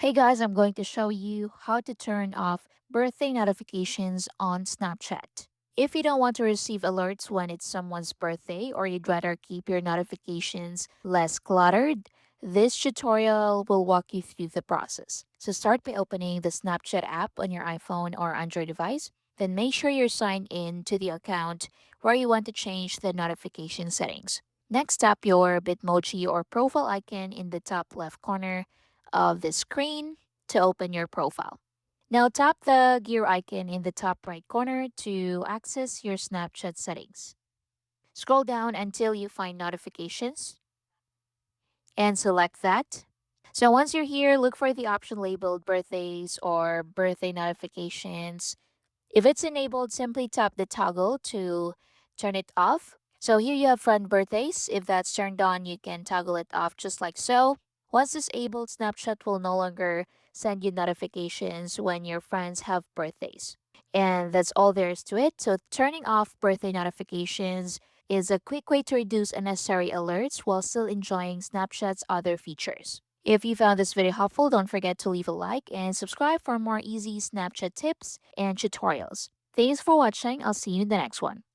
Hey guys, I'm going to show you how to turn off birthday notifications on Snapchat. If you don't want to receive alerts when it's someone's birthday or you'd rather keep your notifications less cluttered, this tutorial will walk you through the process. So start by opening the Snapchat app on your iPhone or Android device. Then make sure you're signed in to the account where you want to change the notification settings. Next, tap your Bitmoji or profile icon in the top left corner of the screen to open your profile. Now tap the gear icon in the top right corner to access your Snapchat settings. Scroll down until you find notifications and select that. So once you're here, look for the option labeled birthdays or birthday notifications. If it's enabled, simply tap the toggle to turn it off. So here you have friend birthdays. If that's turned on, you can toggle it off just like so. Once disabled, Snapchat will no longer send you notifications when your friends have birthdays. And that's all there is to it. So turning off birthday notifications is a quick way to reduce unnecessary alerts while still enjoying Snapchat's other features. If you found this video helpful, don't forget to leave a like and subscribe for more easy Snapchat tips and tutorials. Thanks for watching. I'll see you in the next one.